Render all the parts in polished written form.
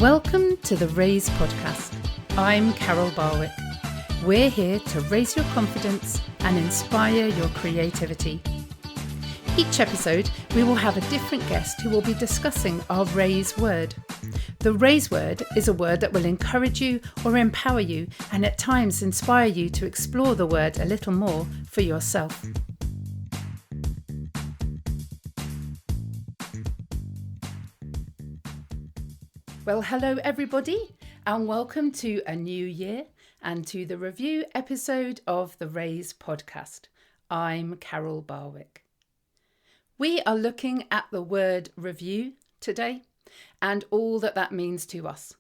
Welcome to the Raise podcast. I'm Carol Barwick. We're here to raise your confidence and inspire your creativity. Each episode, we will have a different guest who will be discussing our Raise word. The Raise word is a word that will encourage you or empower you and at times inspire you to explore the word a little more for yourself. Well, hello everybody, and welcome to a new year and to the review episode of the Raise podcast. I'm Carol Barwick. We are looking at the word review today and all that means to us.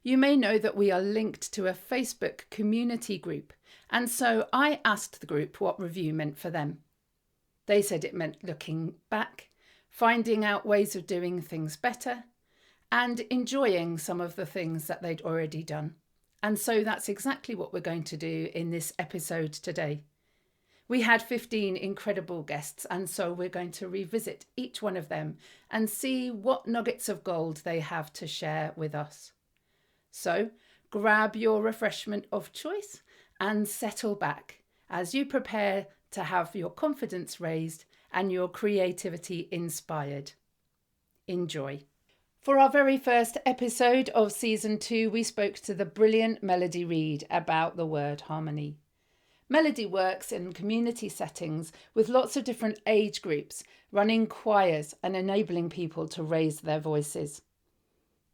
You may know that we are linked to a Facebook community group, and so I asked the group what review meant for them. They said it meant looking back, finding out ways of doing things better, and enjoying some of the things that they'd already done. And so that's exactly what we're going to do in this episode today. We had 15 incredible guests, and so we're going to revisit each one of them and see what nuggets of gold they have to share with us. So grab your refreshment of choice and settle back as you prepare to have your confidence raised and your creativity inspired. Enjoy. For our very first episode of Season 2, we spoke to the brilliant Melody Reid about the word harmony. Melody works in community settings with lots of different age groups, running choirs and enabling people to raise their voices.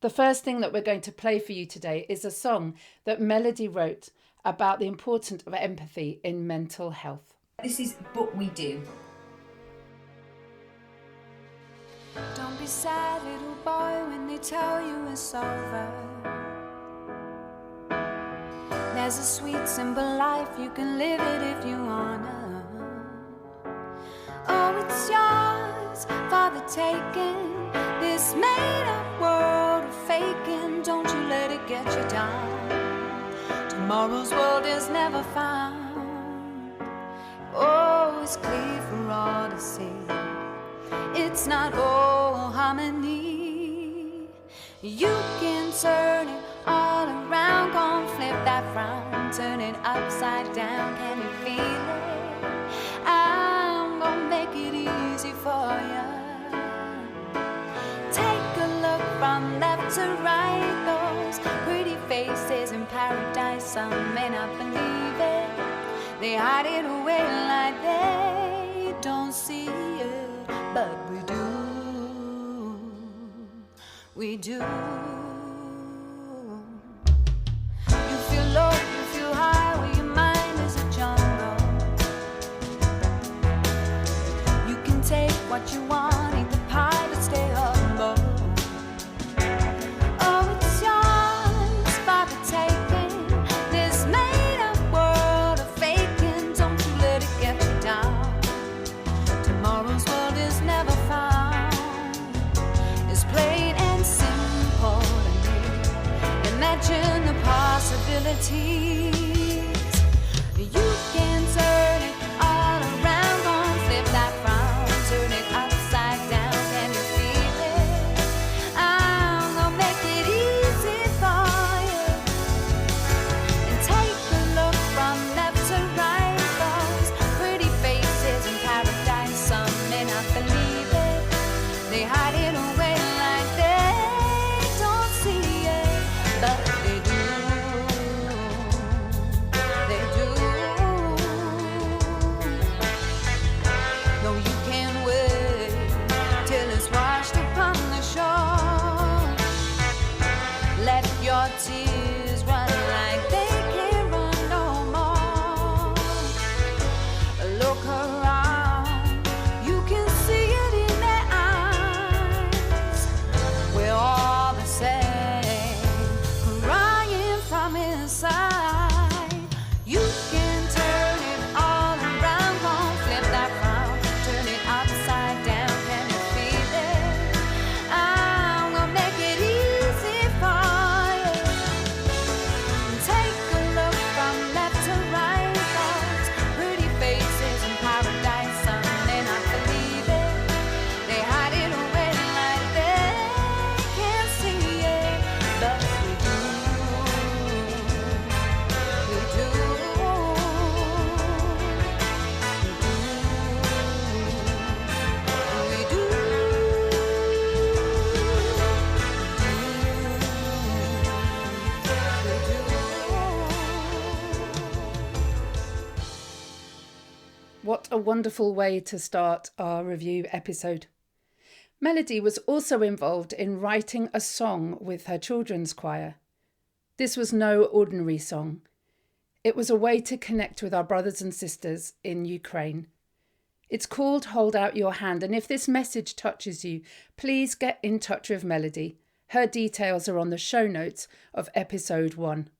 The first thing that we're going to play for you today is a song that Melody wrote about the importance of empathy in mental health. This is But We Do. Don't be sad, little boy, when they tell you it's over. There's a sweet, simple life, you can live it if you wanna. Oh, it's yours for the taking, this made-up world of faking. Don't you let it get you down. Tomorrow's world is never found. Oh, it's clear for all to see. It's not all harmony. You can turn it all around, gon' flip that frown, turn it upside down. Can you feel it? I'm gonna make it easy for you. Take a look from left to right, those pretty faces in paradise. Some may not believe it, they hide it away like they don't see it. But we do, we do. You feel low, you feel high, where your mind is a jungle. You can take what you want, eat the pie, but stay humble. Oh, it's yours for the taking, this made-up world of faking. Don't you let it get you down. Tomorrow's world is never found. It's plain and simple to me. Imagine the possibilities. You can turn it all around, gonna flip that frown, turn it upside down. Can you feel it? I'm gonna make it easy for you. And take a look from left to right, those pretty faces in paradise. Some may not believe it, they hide it away like they don't see it, but they do. a wonderful way to start our review episode. Melody was also involved in writing a song with her children's choir. This was no ordinary song. It was a way to connect with our brothers and sisters in Ukraine. It's called Hold Out Your Hand, and if this message touches you, please get in touch with Melody. Her details are on the show notes of episode 1.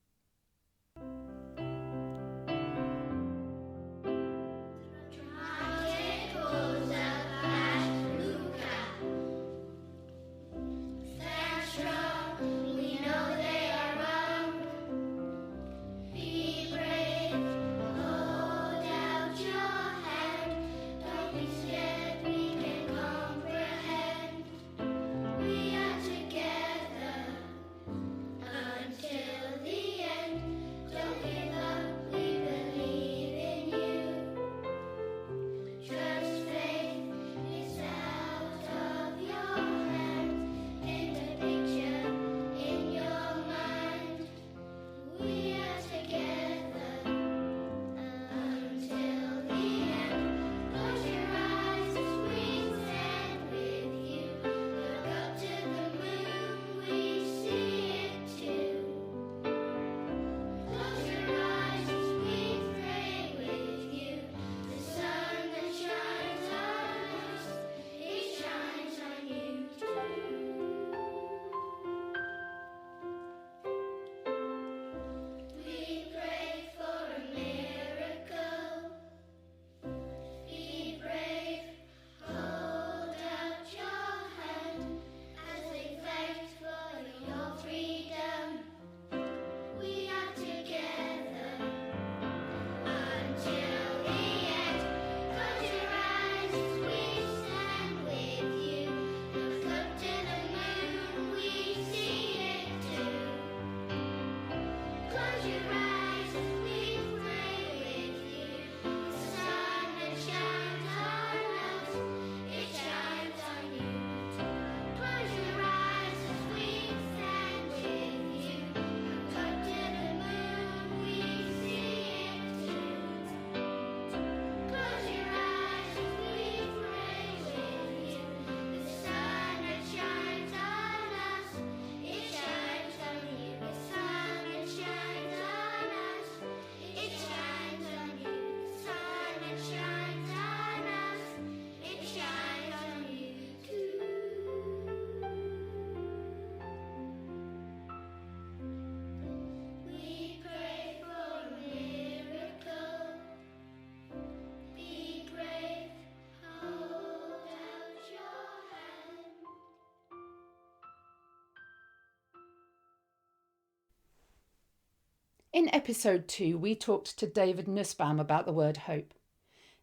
In episode 2, we talked to David Nussbaum about the word hope.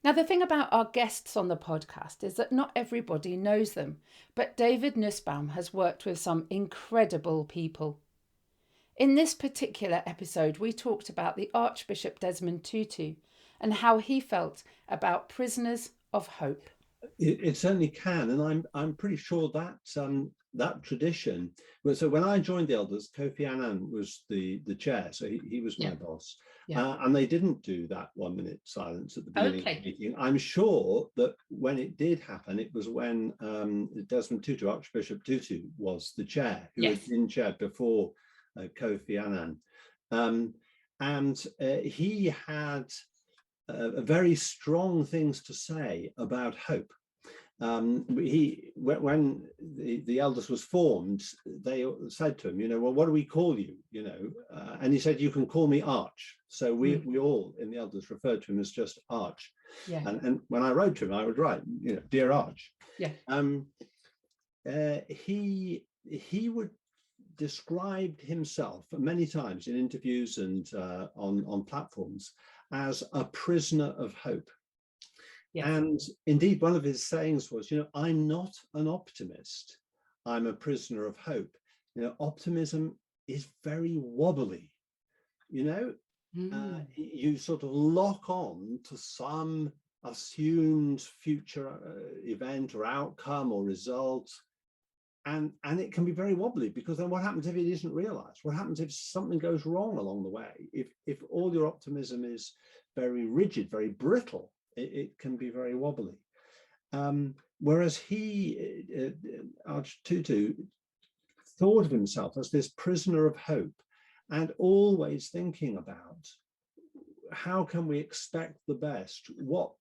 Now, the thing about our guests on the podcast is that not everybody knows them, but David Nussbaum has worked with some incredible people. In this particular episode, we talked about the Archbishop Desmond Tutu and how he felt about prisoners of hope. It certainly can, and I'm pretty sure that that tradition. So when I joined the elders, Kofi Annan was the chair, so he was my boss, and they didn't do that 1 minute silence at the beginning of the meeting. I'm sure that when it did happen, it was when Desmond Tutu, Archbishop Tutu, was the chair, who had been chair before Kofi Annan, and he had very strong things to say about hope. When the elders was formed, they said to him, well, what do we call you? And he said, you can call me Arch. So we all in the elders referred to him as just Arch. And when I wrote to him, I would write, dear Arch. He would describe himself many times in interviews and on platforms as a prisoner of hope. And indeed, one of his sayings was, I'm not an optimist. I'm a prisoner of hope. Optimism is very wobbly. You sort of lock on to some assumed future event or outcome or result. And it can be very wobbly, because then what happens if it isn't realized? What happens if something goes wrong along the way? If all your optimism is very rigid, very brittle, it can be very wobbly. Whereas Architutu thought of himself as this prisoner of hope, and always thinking about how can we expect the best, what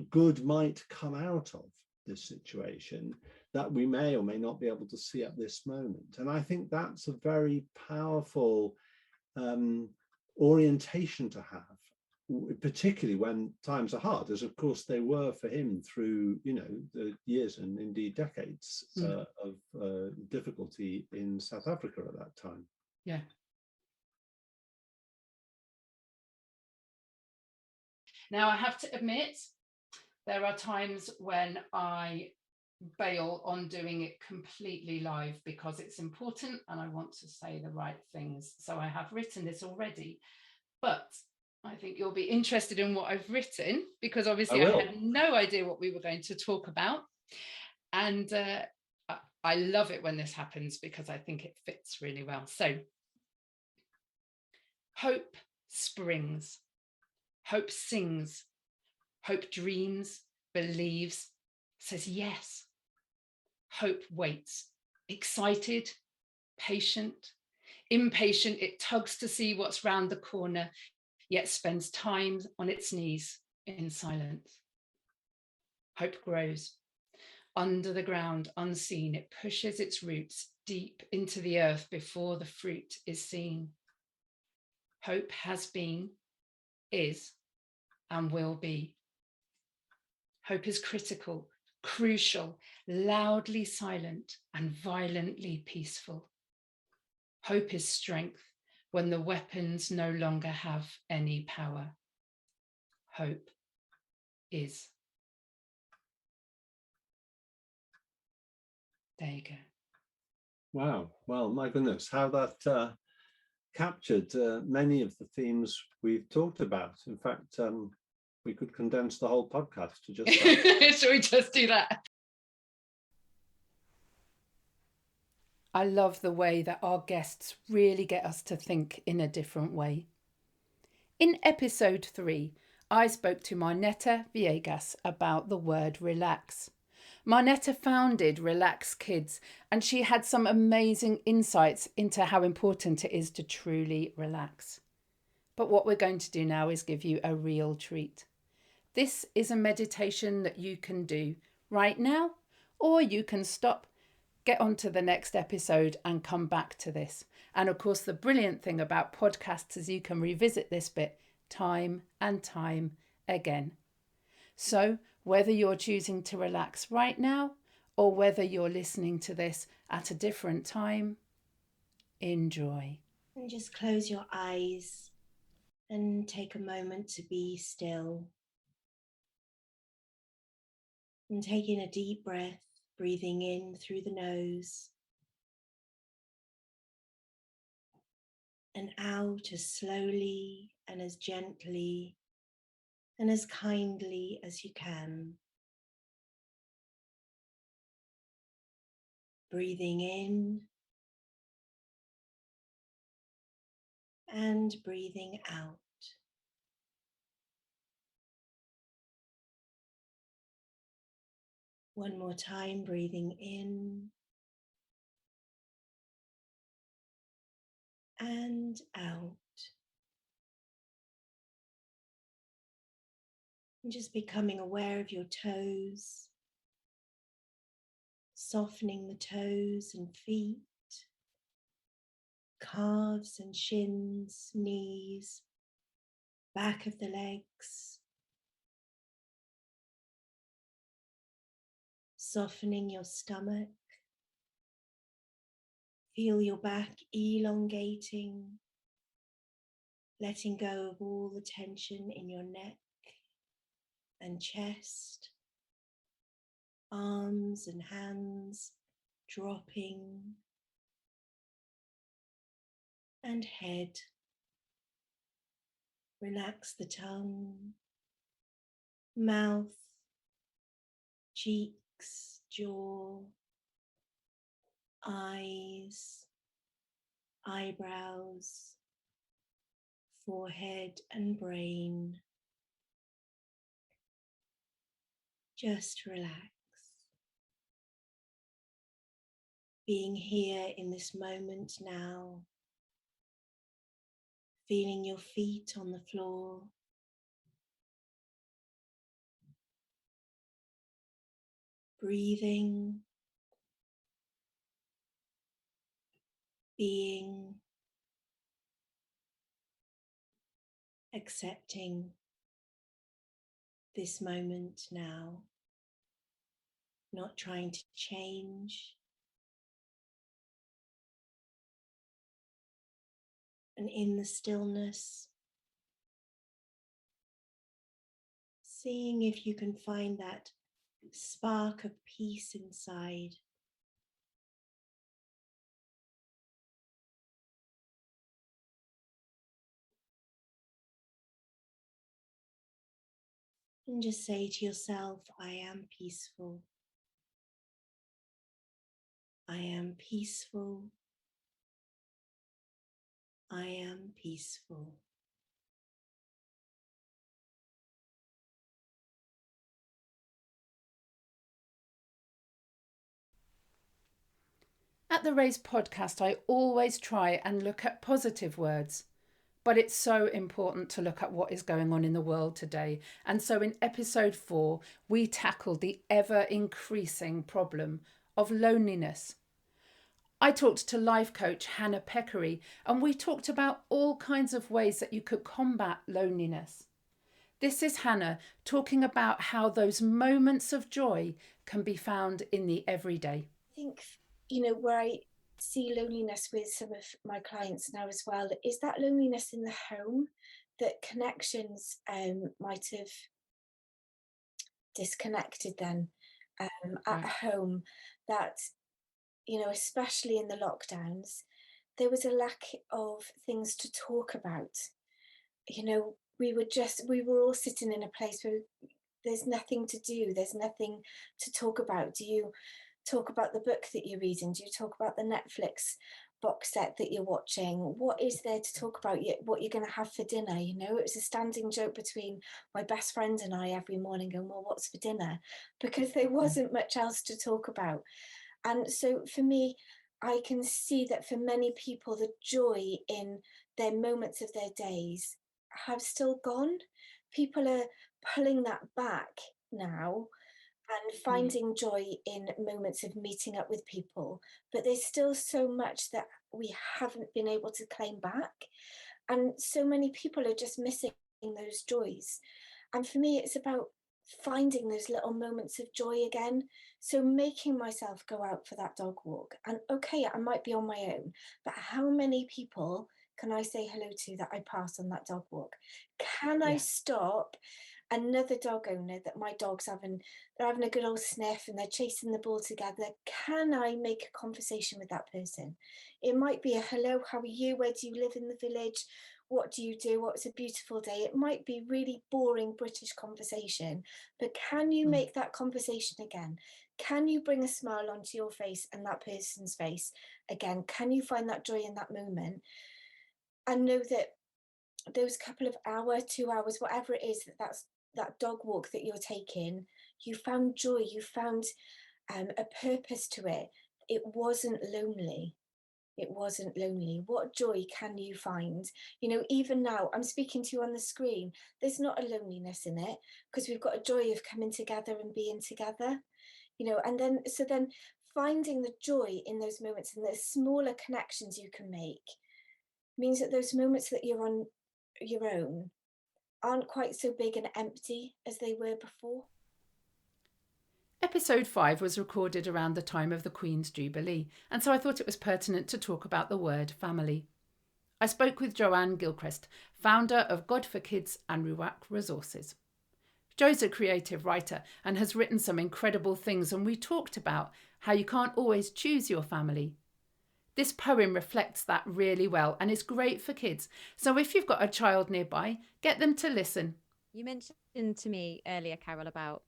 good might come out of this situation that we may or may not be able to see at this moment. And I think that's a very powerful orientation to have, particularly when times are hard, as of course they were for him through, the years and indeed decades of difficulty in South Africa at that time. Yeah. Now, I have to admit, there are times when I bail on doing it completely live because it's important and I want to say the right things. So I have written this already, but I think you'll be interested in what I've written, because obviously I had no idea what we were going to talk about. And I love it when this happens because I think it fits really well. So, hope springs, hope sings, hope dreams, believes, says yes. Hope waits, excited, patient, impatient. It tugs to see what's round the corner, yet spends time on its knees in silence. Hope grows. Under the ground, unseen, it pushes its roots deep into the earth before the fruit is seen. Hope has been, is, and will be. Hope is critical, crucial, loudly silent, and violently peaceful. Hope is strength when the weapons no longer have any power. Hope is. There you go. Wow. Well, my goodness, how that captured many of the themes we've talked about. In fact, we could condense the whole podcast to just that. Shall we just do that? I love the way that our guests really get us to think in a different way. In episode 3, I spoke to Marneta Viegas about the word relax. Marneta founded Relax Kids, and she had some amazing insights into how important it is to truly relax. But what we're going to do now is give you a real treat. This is a meditation that you can do right now, or you can stop, get on to the next episode and come back to this. And of course, the brilliant thing about podcasts is you can revisit this bit time and time again. So whether you're choosing to relax right now or whether you're listening to this at a different time, enjoy. And just close your eyes and take a moment to be still. And taking a deep breath, breathing in through the nose and out as slowly and as gently and as kindly as you can. Breathing in and breathing out. One more time, breathing in and out. And just becoming aware of your toes, softening the toes and feet, calves and shins, knees, back of the legs. Softening your stomach. Feel your back elongating, letting go of all the tension in your neck and chest, arms and hands dropping, and head. Relax the tongue, mouth, cheeks, jaw, eyes, eyebrows, forehead and brain. Just relax. Being here in this moment now, feeling your feet on the floor, breathing, being, accepting this moment now, not trying to change. And in the stillness, seeing if you can find that spark of peace inside. And just say to yourself, I am peaceful. I am peaceful. I am peaceful. At the Raise podcast, I always try and look at positive words, but it's so important to look at what is going on in the world today. And so in episode 4, we tackled the ever increasing problem of loneliness. I talked to life coach Hannah Pekary, and we talked about all kinds of ways that you could combat loneliness. This is Hannah talking about how those moments of joy can be found in the everyday. I think, where I see loneliness with some of my clients now as well, is that loneliness in the home, that connections might have disconnected then at home, that, especially in the lockdowns, there was a lack of things to talk about. We were all sitting in a place where there's nothing to do, there's nothing to talk about. Do you talk about the book that you're reading? Do you talk about the Netflix box set that you're watching? What is there to talk about? What you're going to have for dinner? It was a standing joke between my best friend and I every morning, going, well, what's for dinner? Because there wasn't much else to talk about. And so for me, I can see that for many people, the joy in their moments of their days have still gone. People are pulling that back now and finding joy in moments of meeting up with people, but there's still so much that we haven't been able to claim back, and so many people are just missing those joys. And for me, it's about finding those little moments of joy again. So making myself go out for that dog walk, and okay, I might be on my own, but how many people can I say hello to that I pass on that dog walk? Can I stop another dog owner that my dog's they're having a good old sniff and they're chasing the ball together? Can I make a conversation with that person? It might be a hello, how are you? Where do you live in the village? What do you do? What's a beautiful day? It might be really boring British conversation, but can you make that conversation again? Can you bring a smile onto your face and that person's face again? Can you find that joy in that moment? And know that those couple of hours, 2 hours, whatever it is, that's that dog walk that you're taking, you found joy, you found a purpose to it. It wasn't lonely. It wasn't lonely. What joy can you find? Even now, I'm speaking to you on the screen. There's not a loneliness in it, because we've got a joy of coming together and being together. And then finding the joy in those moments and the smaller connections you can make means that those moments that you're on your own aren't quite so big and empty as they were before. Episode 5 was recorded around the time of the Queen's Jubilee, and so I thought it was pertinent to talk about the word family. I spoke with Joanne Gilchrist, founder of God for Kids and Ruach Resources. Jo's a creative writer and has written some incredible things, and we talked about how you can't always choose your family. This poem reflects that really well and is great for kids. So if you've got a child nearby, get them to listen. You mentioned to me earlier, Carol, about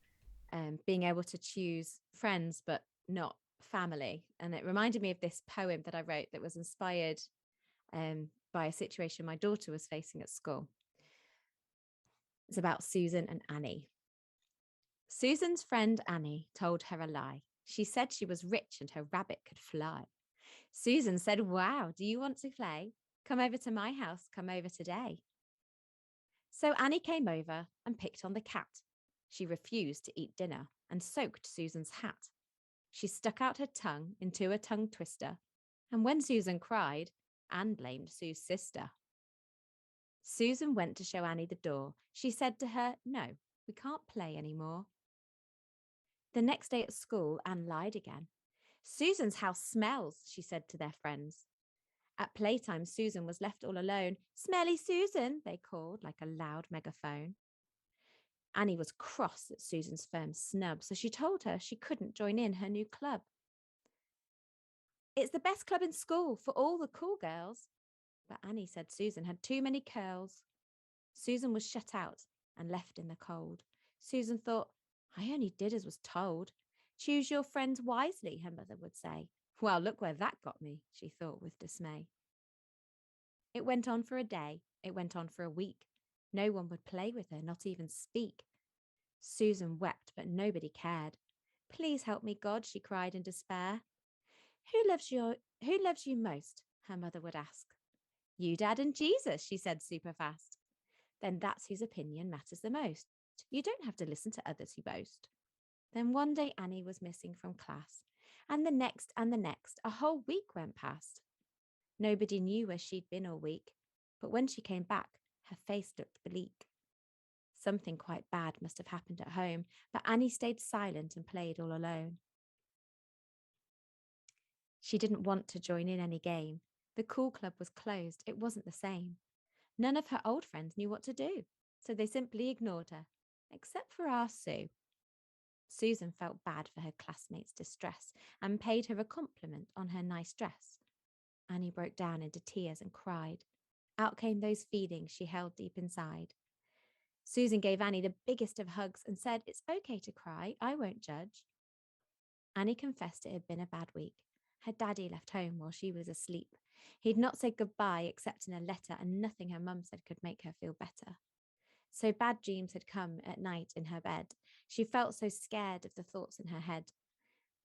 being able to choose friends but not family. And it reminded me of this poem that I wrote that was inspired by a situation my daughter was facing at school. It's about Susan and Annie. Susan's friend Annie told her a lie. She said she was rich and her rabbit could fly. Susan said, wow, do you want to play? Come over to my house, come over today. So Annie came over and picked on the cat. She refused to eat dinner and soaked Susan's hat. She stuck out her tongue into a tongue twister, and when Susan cried, Anne blamed Sue's sister. Susan went to show Annie the door. She said to her, no, we can't play anymore. The next day at school, Anne lied again. Susan's house smells, she said to their friends. At playtime, Susan was left all alone. Smelly Susan, they called like a loud megaphone. Annie was cross at Susan's firm snub, so she told her she couldn't join in her new club. It's the best club in school for all the cool girls. But Annie said Susan had too many curls. Susan was shut out and left in the cold. Susan thought, I only did as was told. Choose your friends wisely, her mother would say. Well, look where that got me, she thought with dismay. It went on for a day. It went on for a week. No one would play with her, not even speak. Susan wept, but nobody cared. Please help me, God, she cried in despair. Who loves you most? Her mother would ask. You, Dad, and Jesus, she said super fast. Then that's whose opinion matters the most. You don't have to listen to others who boast. Then one day Annie was missing from class, and the next, a whole week went past. Nobody knew where she'd been all week, but when she came back, her face looked bleak. Something quite bad must have happened at home, but Annie stayed silent and played all alone. She didn't want to join in any game. The cool club was closed. It wasn't the same. None of her old friends knew what to do, so they simply ignored her, except for our Sue. Susan felt bad for her classmates' distress and paid her a compliment on her nice dress. Annie broke down into tears and cried. Out came those feelings she held deep inside. Susan gave Annie the biggest of hugs and said, it's okay to cry, I won't judge. Annie confessed it had been a bad week. Her daddy left home while she was asleep. He'd not said goodbye except in a letter, and nothing her mum said could make her feel better. So bad dreams had come at night in her bed. She felt so scared of the thoughts in her head.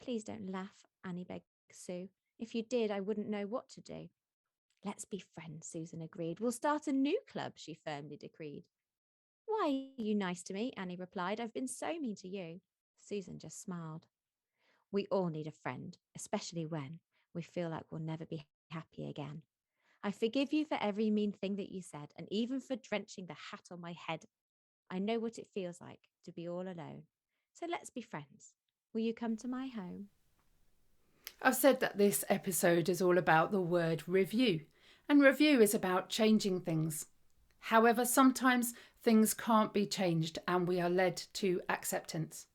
Please don't laugh, Annie begged Sue. If you did, I wouldn't know what to do. Let's be friends, Susan agreed. We'll start a new club, she firmly decreed. Why are you nice to me? Annie replied. I've been so mean to you. Susan just smiled. We all need a friend, especially when we feel like we'll never be happy again. I forgive you for every mean thing that you said, and even for drenching the hat on my head. I know what it feels like to be all alone. So let's be friends. Will you come to my home? I've said that this episode is all about the word review, and review is about changing things. However, sometimes things can't be changed and we are led to acceptance.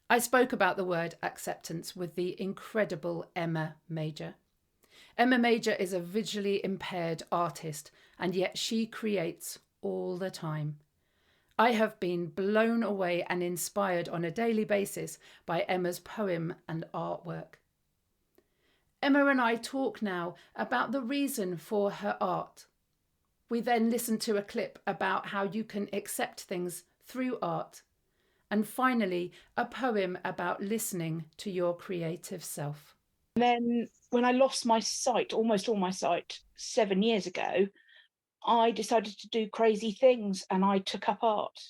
I spoke about the word acceptance with the incredible Emma Major. Emma Major is a visually impaired artist, and yet she creates all the time. I have been blown away and inspired on a daily basis by Emma's poem and artwork. Emma and I talk now about the reason for her art. We then listen to a clip about how you can accept things through art. And finally, a poem about listening to your creative self. And then when I lost my sight, almost all my sight, 7 years ago, I decided to do crazy things and I took up art.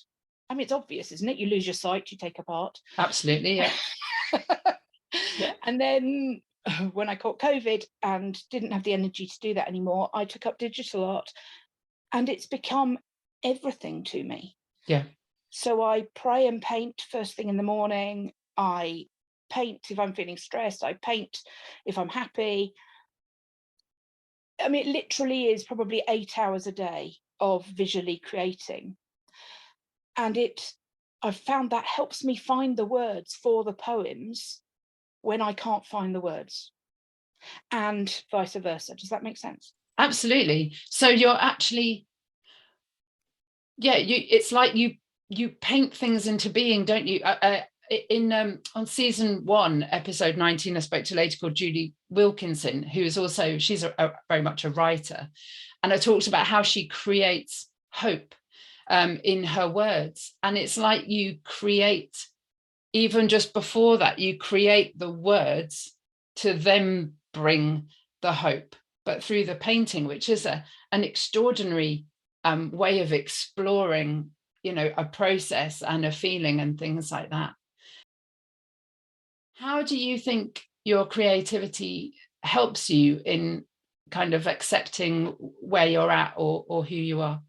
I mean, it's obvious, isn't it? You lose your sight, you take up art. Absolutely, yeah. Yeah. And then when I caught COVID and didn't have the energy to do that anymore, I took up digital art, and it's become everything to me. Yeah. So I pray and paint first thing in the morning. I paint if I'm feeling stressed. I paint if I'm happy. I mean, it literally is probably 8 hours a day of visually creating. And I've found that helps me find the words for the poems when I can't find the words, and vice versa. Does that make sense? Absolutely. So you're actually, it's like you paint things into being, don't you? On season 1, episode 19, I spoke to a lady called Julie Wilkinson, who is also, she's very much a writer. And I talked about how she creates hope. in her words. And it's like you create, even just before that, you create the words to then bring the hope, but through the painting, which is an extraordinary way of exploring, a process and a feeling and things like that. How do you think your creativity helps you in kind of accepting where you're at or who you are?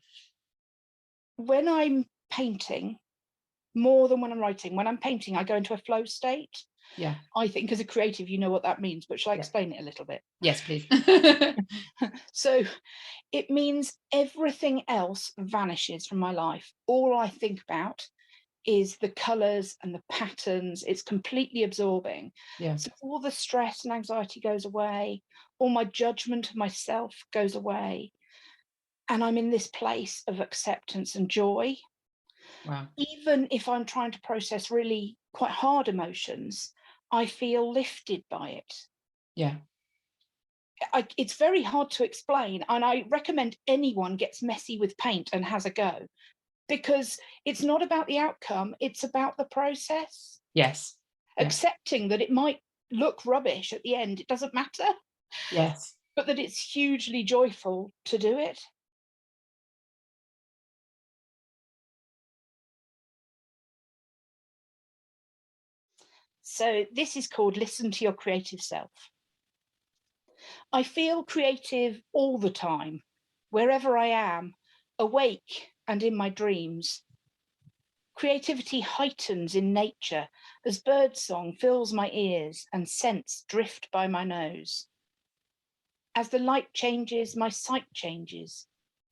When I'm painting, more than when I'm writing, when I'm painting, I go into a flow state. Yeah. I think as a creative, you know what that means, but shall I explain it a little bit? Yes, please. So it means everything else vanishes from my life. All I think about is the colours and the patterns. It's completely absorbing. Yeah. So all the stress and anxiety goes away. All my judgment of myself goes away. And I'm in this place of acceptance and joy. Wow. Even if I'm trying to process really quite hard emotions, I feel lifted by it. Yeah. It's very hard to explain, and I recommend anyone gets messy with paint and has a go, because it's not about the outcome, it's about the process. Yes. Accepting that it might look rubbish at the end, it doesn't matter. Yes. But that it's hugely joyful to do it. So this is called Listen to Your Creative Self. I feel creative all the time, wherever I am, awake and in my dreams. Creativity heightens in nature as birdsong fills my ears and scents drift by my nose. As the light changes, my sight changes.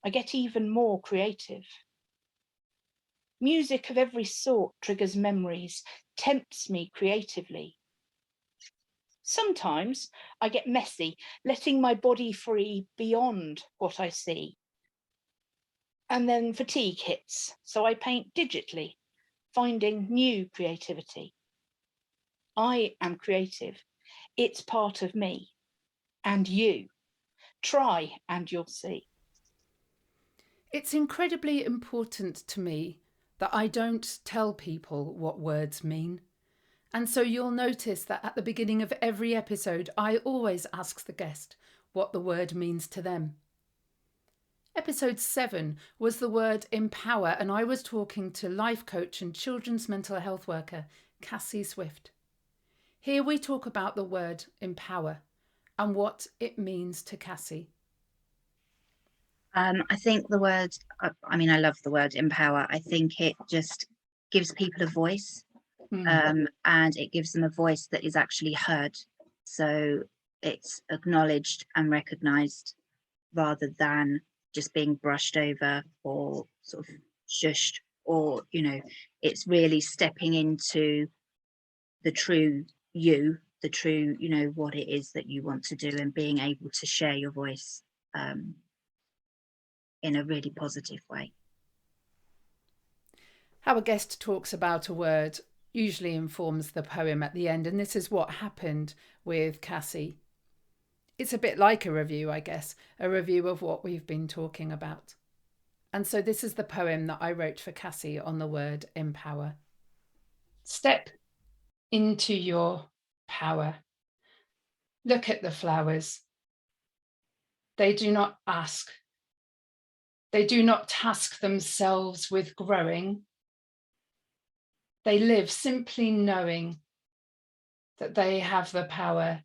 I get even more creative. Music of every sort triggers memories, tempts me creatively. Sometimes I get messy, letting my body free beyond what I see. And then fatigue hits, so I paint digitally, finding new creativity. I am creative. It's part of me. And you. Try and you'll see. It's incredibly important to me that I don't tell people what words mean. And so you'll notice that at the beginning of every episode, I always ask the guest what the word means to them. Episode 7 was the word empower, and I was talking to life coach and children's mental health worker, Cassie Swift. Here we talk about the word empower and what it means to Cassie. I think the word, I love the word empower. I think it just gives people a voice. And it gives them a voice that is actually heard. So it's acknowledged and recognised rather than just being brushed over or sort of shushed, or, it's really stepping into the true you, the true, what it is that you want to do, and being able to share your voice in a really positive way. How a guest talks about a word usually informs the poem at the end, and this is what happened with Cassie. It's a bit like a review, I guess, a review of what we've been talking about. And so this is the poem that I wrote for Cassie on the word empower. Step into your power. Look at the flowers. They do not ask. They do not task themselves with growing. They live simply knowing that they have the power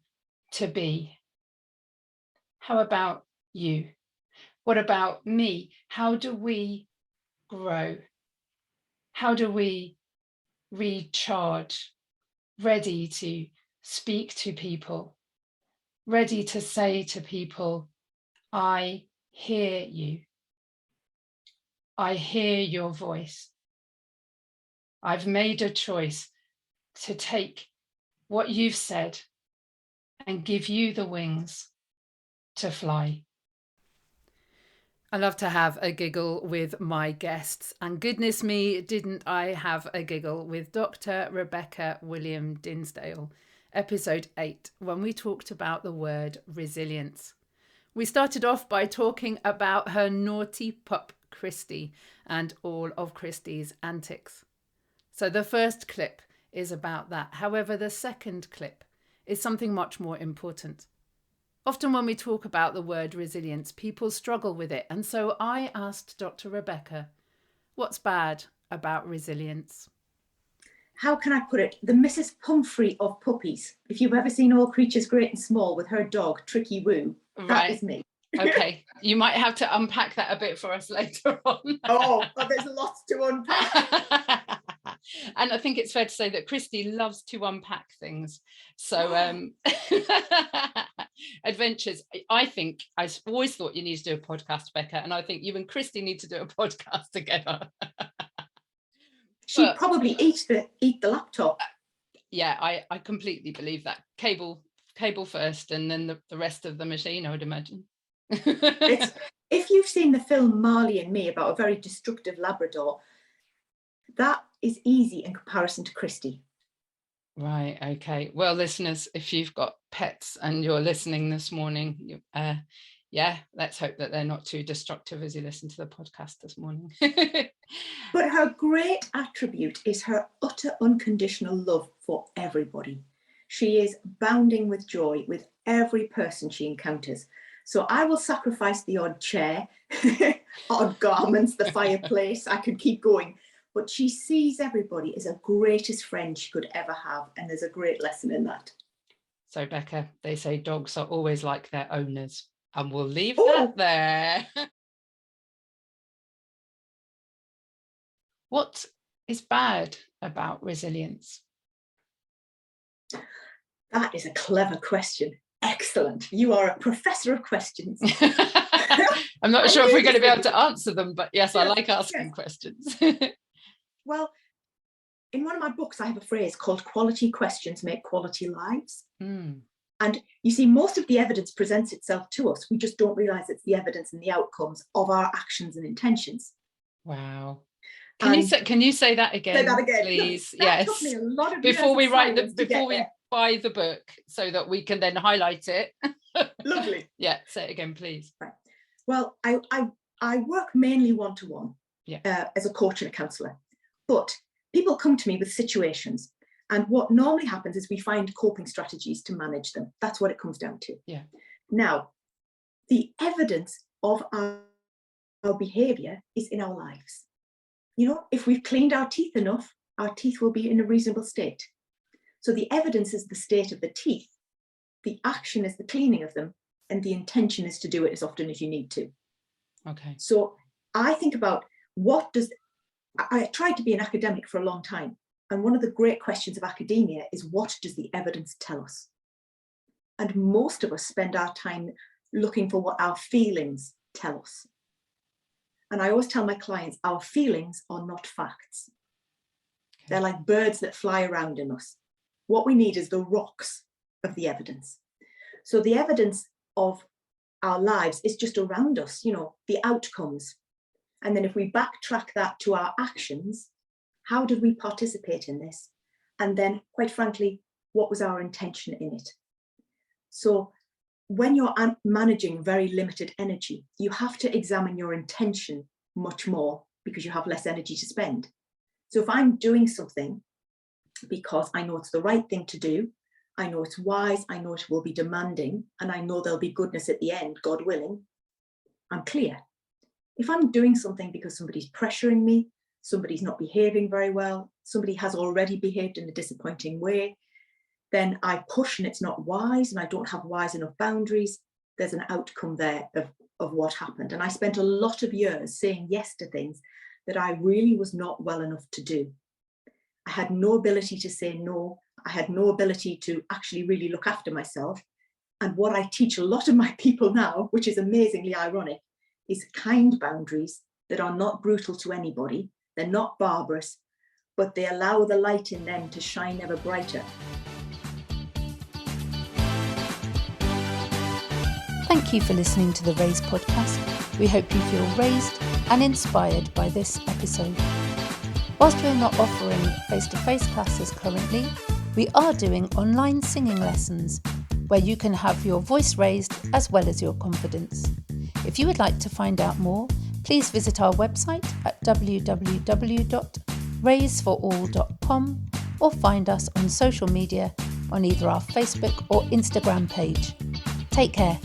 to be. How about you? What about me? How do we grow? How do we recharge? Ready to speak to people, ready to say to people, I hear you. I hear your voice. I've made a choice to take what you've said and give you the wings to fly. I love to have a giggle with my guests, and goodness me, didn't I have a giggle with Dr. Rebecca William Dinsdale, episode 8, when we talked about the word resilience. We started off by talking about her naughty pup Christie and all of Christie's antics. So the first clip is about that. However, the second clip is something much more important. Often when we talk about the word resilience, people struggle with it. And so I asked Dr. Rebecca, what's bad about resilience? How can I put it? The Mrs. Pumphrey of puppies. If you've ever seen All Creatures Great and Small with her dog, Tricky Woo, that is me. Okay, you might have to unpack that a bit for us later on. Oh, there's lots to unpack. And I think it's fair to say that Christie loves to unpack things. So adventures, I've always thought you need to do a podcast, Becca, and I think you and Christie need to do a podcast together. She'd probably eat the laptop. Yeah, I completely believe that. Cable first and then the rest of the machine, I would imagine. If you've seen the film Marley and Me about a very destructive Labrador, that is easy in comparison to Christie. Right, okay. Well, listeners, if you've got pets and you're listening this morning, let's hope that they're not too destructive as you listen to the podcast this morning. But her great attribute is her utter unconditional love for everybody. She is bounding with joy with every person she encounters. So I will sacrifice the odd chair, odd garments, the fireplace, I could keep going. But she sees everybody as the greatest friend she could ever have. And there's a great lesson in that. So, Becca, they say dogs are always like their owners. And we'll leave that there. What is bad about resilience? That is a clever question. Excellent. You are a professor of questions. I'm not sure if we're going to be able to answer them, but yes, I like asking questions. Well, in one of my books, I have a phrase called quality questions make quality lives. And you see, most of the evidence presents itself to us. We just don't realise it's the evidence and the outcomes of our actions and intentions. Wow. Can you say that again? Say that again, please? That yes. Took me a lot of before we we buy the book, so that we can then highlight it. Lovely. Yeah. Say it again, please. Right. Well, I work mainly one-to-one as a coach and a counsellor, but people come to me with situations. And what normally happens is we find coping strategies to manage them. That's what it comes down to. Yeah. Now, the evidence of our behaviour is in our lives. You know, if we've cleaned our teeth enough, our teeth will be in a reasonable state. So the evidence is the state of the teeth. The action is the cleaning of them. And the intention is to do it as often as you need to. Okay. So I think about I tried to be an academic for a long time. And one of the great questions of academia is, what does the evidence tell us? And most of us spend our time looking for what our feelings tell us. And I always tell my clients, our feelings are not facts. Okay. They're like birds that fly around in us. What we need is the rocks of the evidence. So the evidence of our lives is just around us, you know, the outcomes. And then if we backtrack that to our actions, how did we participate in this? And then, quite frankly, what was our intention in it? So when you're managing very limited energy, you have to examine your intention much more because you have less energy to spend. So if I'm doing something because I know it's the right thing to do, I know it's wise, I know it will be demanding, and I know there'll be goodness at the end, God willing, I'm clear. If I'm doing something because somebody's pressuring me, somebody's not behaving very well, somebody has already behaved in a disappointing way, then I push and it's not wise and I don't have wise enough boundaries, there's an outcome there of what happened. And I spent a lot of years saying yes to things that I really was not well enough to do. I had no ability to say no. I had no ability to actually really look after myself. And what I teach a lot of my people now, which is amazingly ironic, is kind boundaries that are not brutal to anybody. They're not barbarous, but they allow the light in them to shine ever brighter. Thank you for listening to the Raise podcast. We hope you feel raised and inspired by this episode. Whilst we're not offering face-to-face classes currently, we are doing online singing lessons where you can have your voice raised as well as your confidence. If you would like to find out more, Please visit our website at www.raiseforall.com or find us on social media on either our Facebook or Instagram page. Take care.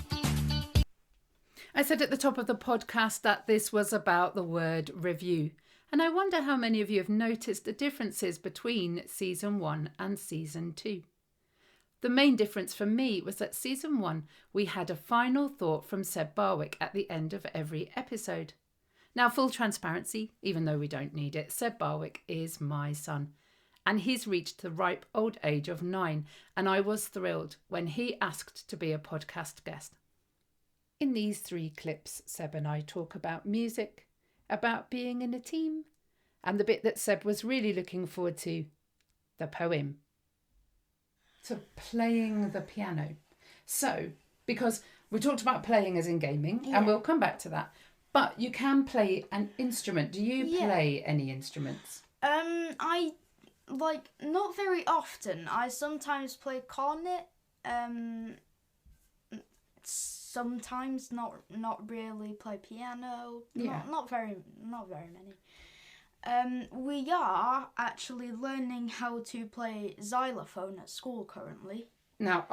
I said at the top of the podcast that this was about the word review, and I wonder how many of you have noticed the differences between season 1 and season 2. The main difference for me was that season 1 we had a final thought from Seb Barwick at the end of every episode. Now, full transparency, even though we don't need it, Seb Barwick is my son, and he's reached the ripe old age of 9, and I was thrilled when he asked to be a podcast guest. In these 3 clips, Seb and I talk about music, about being in a team, and the bit that Seb was really looking forward to, the poem. To playing the piano. So, because we talked about playing as in gaming, and we'll come back to that, but you can play an instrument. Do you play any instruments? I not very often. I sometimes play cornet. Sometimes not really play piano. Yeah. Not very many. We are actually learning how to play xylophone at school currently. Now,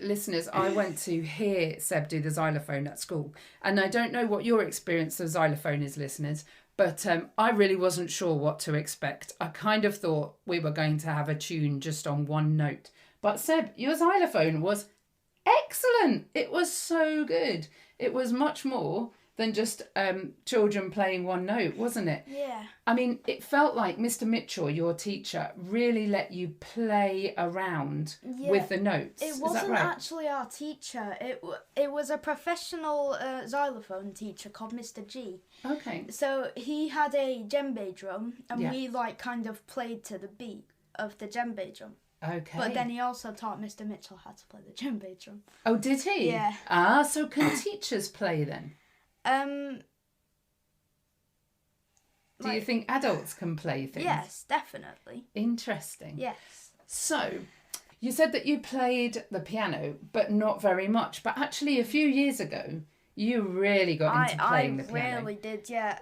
listeners, I went to hear Seb do the xylophone at school, and I don't know what your experience of xylophone is, listeners, but I really wasn't sure what to expect. I kind of thought we were going to have a tune just on one note. But Seb, your xylophone was excellent. It was so good. It was much more than just children playing one note, wasn't it? Yeah. I mean, it felt like Mr. Mitchell, your teacher, really let you play around with the notes. It wasn't actually our teacher. It was a professional xylophone teacher called Mr. G. Okay. So he had a djembe drum, and we kind of played to the beat of the djembe drum. Okay. But then he also taught Mr. Mitchell how to play the djembe drum. Oh, did he? Yeah. Ah, so can teachers play then? Do you think adults can play things? Yes, definitely. Interesting. Yes. So, you said that you played the piano, but not very much. But actually, a few years ago, you really got into playing the piano. I really did, yeah.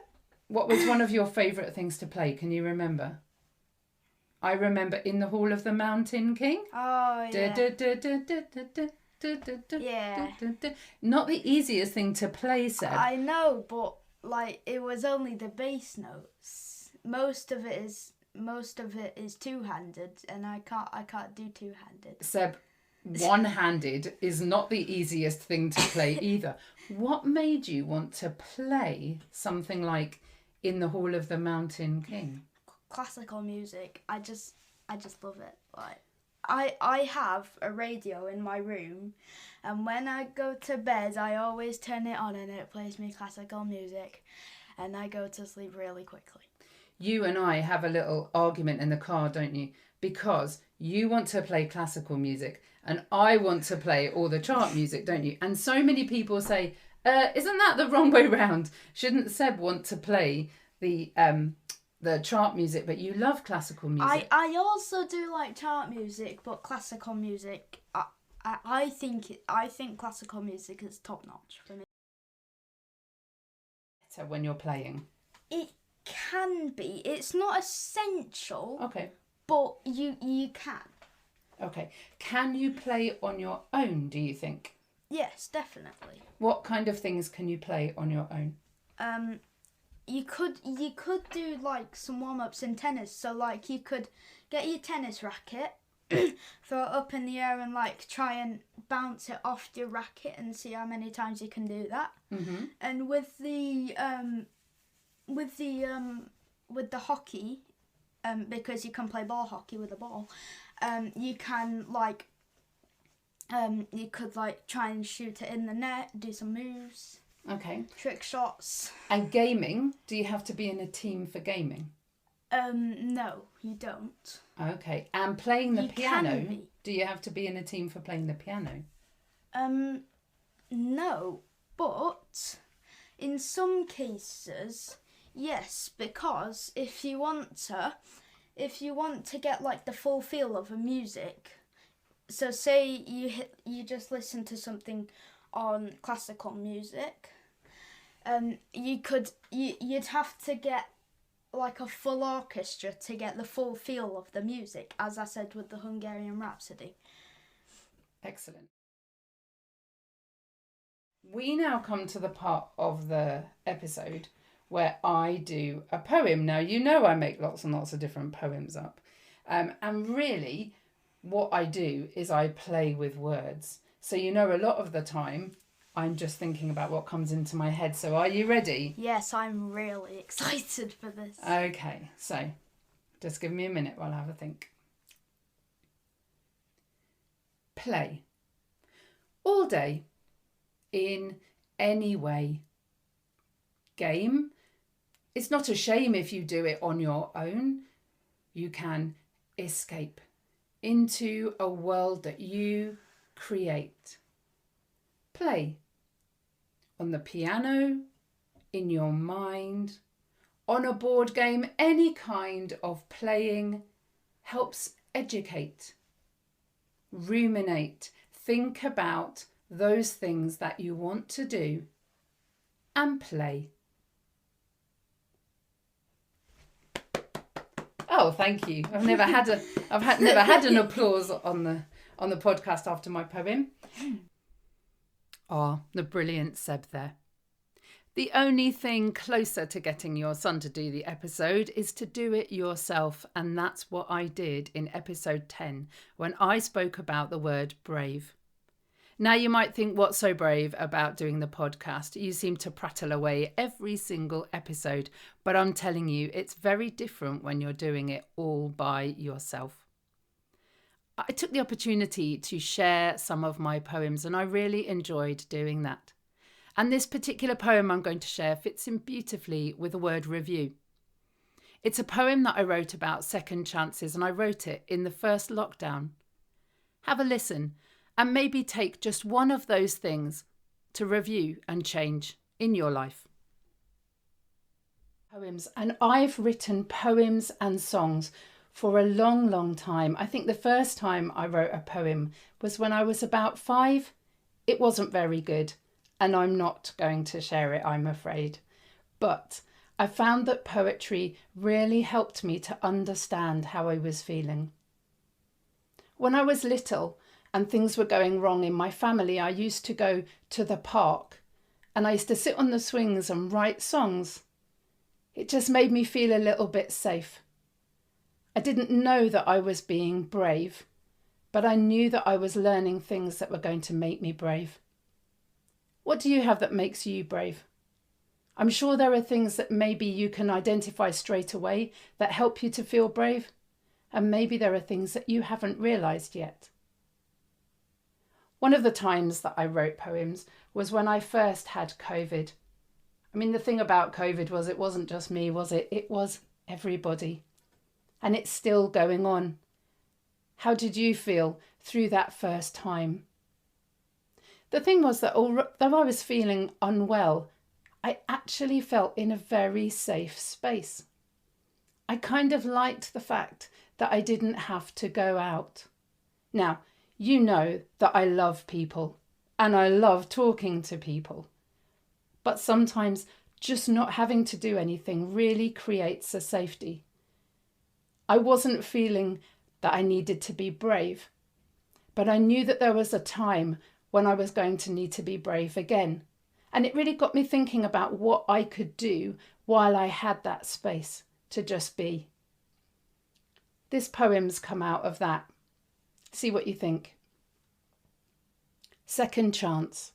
What was one of your favourite things to play? Can you remember? I remember In the Hall of the Mountain King. Oh, yeah. Yeah. Not the easiest thing to play, Seb. I know, but it was only the bass notes. Most of it is two-handed, and I can't do two-handed. Seb, one-handed is not the easiest thing to play either. What made you want to play something like In the Hall of the Mountain King? Classical music. I just love it. I have a radio in my room, and when I go to bed I always turn it on and it plays me classical music, and I go to sleep really quickly. You and I have a little argument in the car, don't you? Because you want to play classical music and I want to play all the chart music, don't you? And so many people say, isn't that the wrong way round? Shouldn't Seb want to play the chart music, but you love classical music? I also do like chart music, but classical music, I think classical music is top notch for me. So when you're playing, it can be. It's not essential. Okay. But you can. Okay. Can you play on your own, do you think? Yes, definitely. What kind of things can you play on your own? You could do some warm-ups in tennis. So you could get your tennis racket, throw it up in the air and try and bounce it off your racket and see how many times you can do that. Mm-hmm. And with the hockey, because you can play ball hockey with a ball, you can you could try and shoot it in the net, do some moves. Okay. Trick shots. And gaming, do you have to be in a team for gaming? No, you don't. Okay. And playing the piano, do you have to be in a team for playing the piano? No, but in some cases, yes, because if you want to get the full feel of a music, so say you just listen to something on classical music, you'd have to get like a full orchestra to get the full feel of the music, as I said with the Hungarian Rhapsody. Excellent. We now come to the part of the episode where I do a poem. Now, you know I make lots and lots of different poems up. And really, what I do is I play with words. So, you know, a lot of the time, I'm just thinking about what comes into my head. So are you ready? Yes, I'm really excited for this. Okay, so just give me a minute while I have a think. Play. All day. In any way. Game. It's not a shame if you do it on your own. You can escape into a world that you create. Play. On the piano, in your mind, on a board game, any kind of playing helps educate. Ruminate. Think about those things that you want to do and play. Oh, thank you. I've never had an applause on the podcast after my poem. Oh, the brilliant Seb there. The only thing closer to getting your son to do the episode is to do it yourself, and that's what I did in episode 10 when I spoke about the word brave. Now you might think, what's so brave about doing the podcast? You seem to prattle away every single episode, but I'm telling you, it's very different when you're doing it all by yourself. I took the opportunity to share some of my poems and I really enjoyed doing that. And this particular poem I'm going to share fits in beautifully with the word review. It's a poem that I wrote about second chances and I wrote it in the first lockdown. Have a listen and maybe take just one of those things to review and change in your life. Poems. And I've written poems and songs for a long, long time. I think the first time I wrote a poem was when I was about 5. It wasn't very good, and I'm not going to share it, I'm afraid. But I found that poetry really helped me to understand how I was feeling. When I was little and things were going wrong in my family, I used to go to the park and I used to sit on the swings and write songs. It just made me feel a little bit safe. I didn't know that I was being brave, but I knew that I was learning things that were going to make me brave. What do you have that makes you brave? I'm sure there are things that maybe you can identify straight away that help you to feel brave, and maybe there are things that you haven't realised yet. One of the times that I wrote poems was when I first had COVID. I mean, the thing about COVID was it wasn't just me, was it? It was everybody. And it's still going on. How did you feel through that first time? The thing was that although I was feeling unwell, I actually felt in a very safe space. I kind of liked the fact that I didn't have to go out. Now, you know that I love people and I love talking to people. But sometimes just not having to do anything really creates a safety. I wasn't feeling that I needed to be brave, but I knew that there was a time when I was going to need to be brave again. And it really got me thinking about what I could do while I had that space to just be. This poem's come out of that. See what you think. Second chance.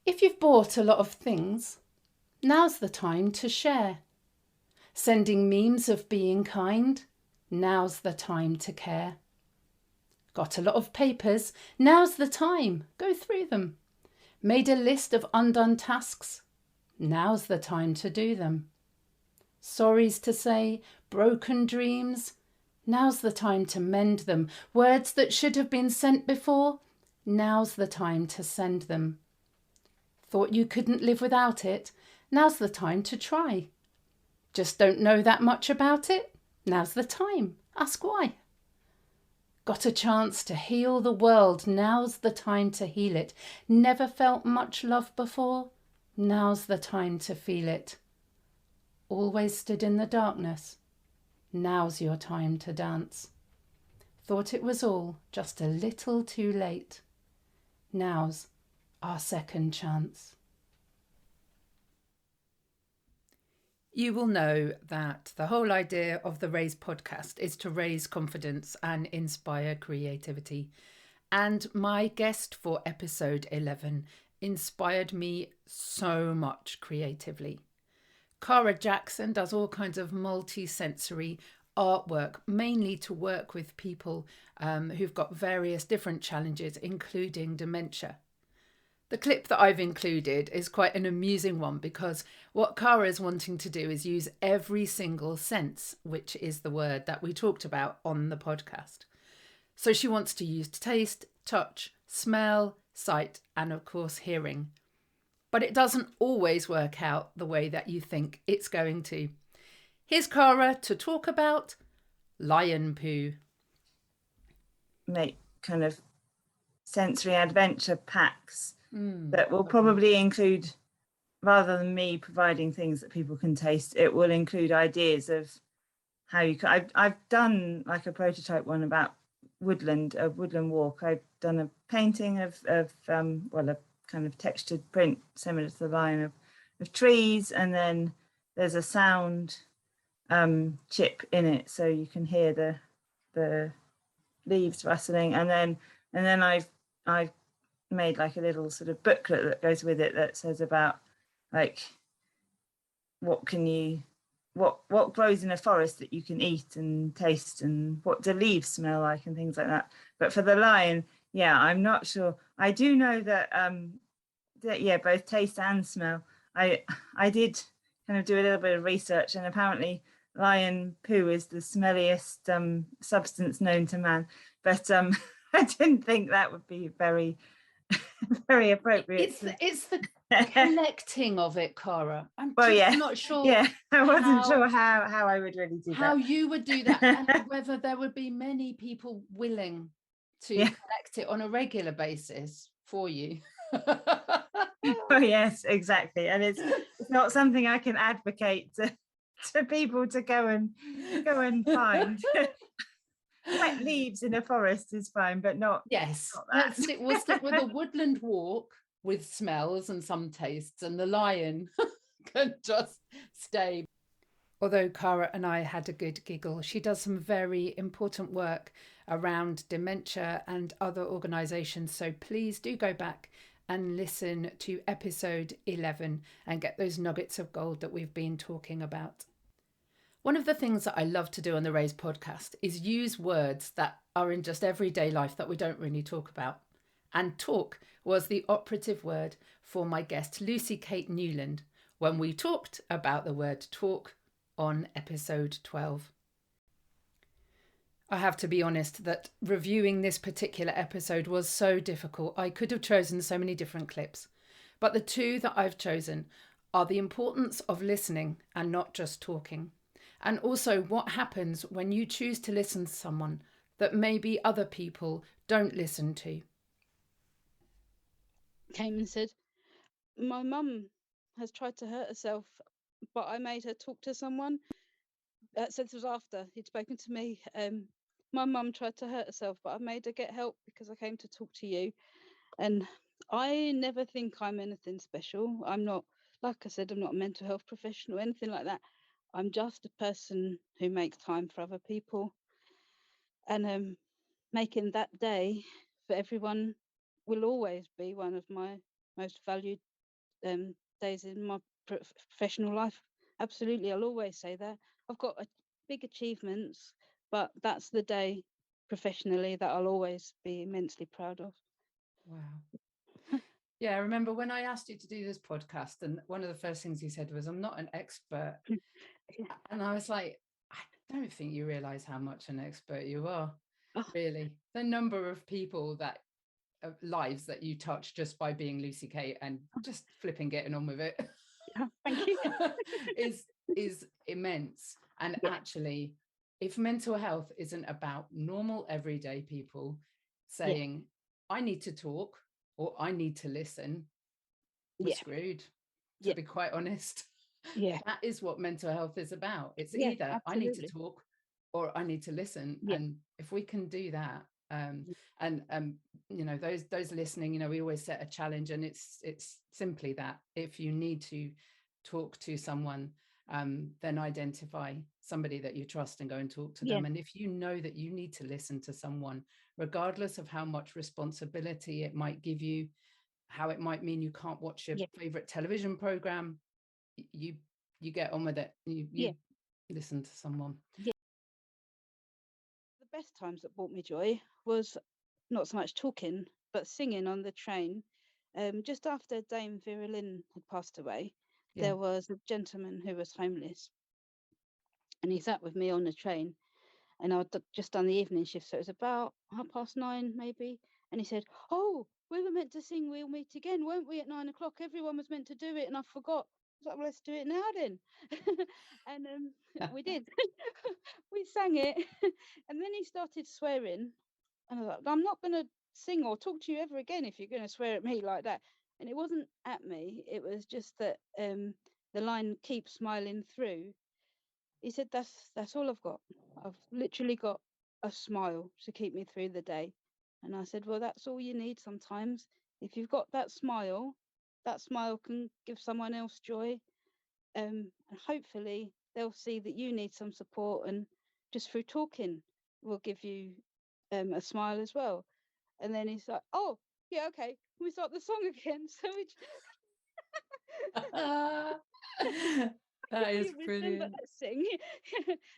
If you've bought a lot of things, now's the time to share. Sending memes of being kind, now's the time to care. Got a lot of papers, now's the time, go through them. Made a list of undone tasks, now's the time to do them. Sorries to say, broken dreams, now's the time to mend them. Words that should have been sent before, now's the time to send them. Thought you couldn't live without it, now's the time to try. Just don't know that much about it? Now's the time. Ask why. Got a chance to heal the world. Now's the time to heal it. Never felt much love before? Now's the time to feel it. Always stood in the darkness. Now's your time to dance. Thought it was all just a little too late. Now's our second chance. You will know that the whole idea of the Raise podcast is to raise confidence and inspire creativity. And my guest for episode 11 inspired me so much creatively. Cara Jackson does all kinds of multi-sensory artwork, mainly to work with people who've got various different challenges, including dementia. The clip that I've included is quite an amusing one because what Cara is wanting to do is use every single sense, which is the word that we talked about on the podcast. So she wants to use taste, touch, smell, sight, and of course hearing. But it doesn't always work out the way that you think it's going to. Here's Cara to talk about lion poo. Make kind of sensory adventure packs that will probably include, rather than me providing things that people can taste, it will include ideas of how you can. I've done like a prototype one about a woodland walk. I've done a painting of a kind of textured print similar to the line of trees, and then there's a sound chip in it so you can hear the leaves rustling, and then I've made like a little sort of booklet that goes with it that says about like what grows in a forest that you can eat and taste, and what do leaves smell like and things like that. But for the lion, I'm not sure. I do know that both taste and smell. I did kind of do a little bit of research, and apparently lion poo is the smelliest substance known to man. But I didn't think that would be very very appropriate. It's the collecting of it, Cara. I'm not sure. Yeah, I wasn't sure how I would really do that. How you would do that, and whether there would be many people willing to collect it on a regular basis for you. Oh yes, exactly. And it's not something I can advocate to people to go and find. Wet leaves in a forest is fine, but not. Yes, not that. We'll stick with a woodland walk with smells and some tastes, and the lion can just stay. Although Cara and I had a good giggle, she does some very important work around dementia and other organisations. So please do go back and listen to episode 11 and get those nuggets of gold that we've been talking about. One of the things that I love to do on the Raise podcast is use words that are in just everyday life that we don't really talk about. And talk was the operative word for my guest, LucyKate Newland, when we talked about the word talk on episode 12. I have to be honest that reviewing this particular episode was so difficult. I could have chosen so many different clips, but the two that I've chosen are the importance of listening and not just talking. And also what happens when you choose to listen to someone that maybe other people don't listen to. Came and said, my mum has tried to hurt herself, but I made her talk to someone. So this was after he'd spoken to me. My mum tried to hurt herself, but I made her get help because I came to talk to you. And I never think I'm anything special. I'm not, like I said, I'm not a mental health professional or anything like that. I'm just a person who makes time for other people, and making that day for everyone will always be one of my most valued days in my professional life. Absolutely, I'll always say that. I've got big achievements, but that's the day professionally that I'll always be immensely proud of. Wow. Yeah, I remember when I asked you to do this podcast, and one of the first things you said was, I'm not an expert. And I was like, I don't think you realise how much an expert you are, really. The number of people that lives that you touch just by being LucyKate and just flipping getting on with it. Yeah, thank you. is immense. And actually, if mental health isn't about normal everyday people saying, I need to talk or I need to listen, we're screwed. to be quite honest. Yeah. That is what mental health is about. It's Yeah, either I need to absolutely. talk or I need to listen. Yeah. And if we can do that, and you know, those listening, you know, we always set a challenge, and it's simply that if you need to talk to someone, then identify somebody that you trust and go and talk to them. And if you know that you need to listen to someone, regardless of how much responsibility it might give you, how it might mean you can't watch your favorite television program, you get on with it. You listen to someone. The best times that brought me joy was not so much talking, but singing on the train. Just after Dame Vera Lynn had passed away, there was a gentleman who was homeless, and he sat with me on the train, and I'd just done the evening shift, so it was about 9:30 maybe, and he said, "Oh, we were meant to sing We'll Meet Again, weren't we, at 9 o'clock? Everyone was meant to do it, and I forgot." I was like, "Well, let's do it now then." And we did. We sang it, and then he started swearing, and I was like, "I'm not going to sing or talk to you ever again if you're going to swear at me like that." And it wasn't at me, it was just that the line "keep smiling through." He said, that's all I've got. I've literally got a smile to keep me through the day. And I said, well, that's all you need sometimes. If you've got that smile can give someone else joy. And hopefully they'll see that you need some support, and just through talking will give you a smile as well. And then he's like, "Oh, yeah, okay, can we start the song again?" So that is brilliant. Let's sing.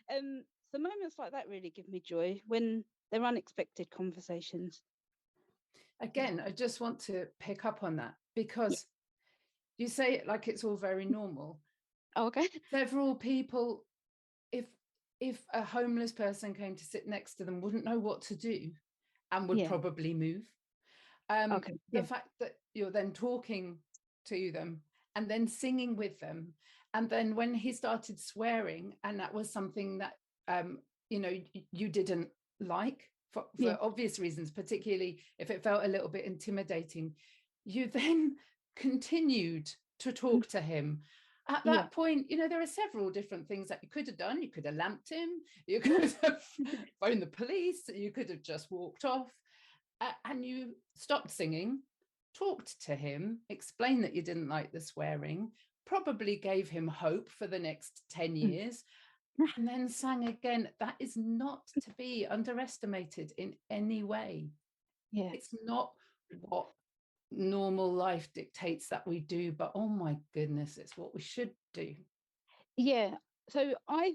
So moments like that really give me joy, when they're unexpected conversations. Again, I just want to pick up on that, because you say it like it's all very normal. Oh, okay. Several people, if a homeless person came to sit next to them, wouldn't know what to do and would probably move. The fact that you're then talking to them and then singing with them, and then when he started swearing, and that was something that you know, you didn't like for obvious reasons, particularly if it felt a little bit intimidating, you then continued to talk to him. At that point, you know, there are several different things that you could have done. You could have lamped him, you could have phoned the police, you could have just walked off. And you stopped singing, talked to him, explained that you didn't like the swearing, probably gave him hope for the next 10 years, and then sang again. That is not to be underestimated in any way. It's not what normal life dictates that we do, but oh my goodness, it's what we should do. So I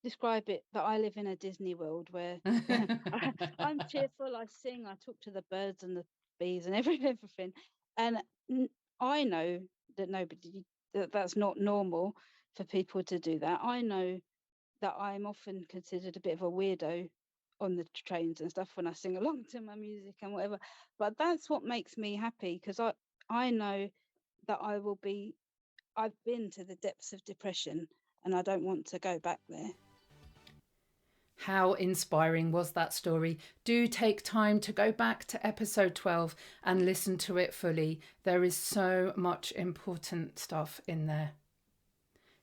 describe it that I live in a Disney world where I'm cheerful, I sing, I talk to the birds and the bees and everything, and I know that that's not normal for people to do that. I know that I'm often considered a bit of a weirdo on the trains and stuff when I sing along to my music and whatever, but that's what makes me happy, because I know that I've been to the depths of depression, and I don't want to go back there. How inspiring was that story? Do take time to go back to episode 12 and listen to it fully. There is so much important stuff in there.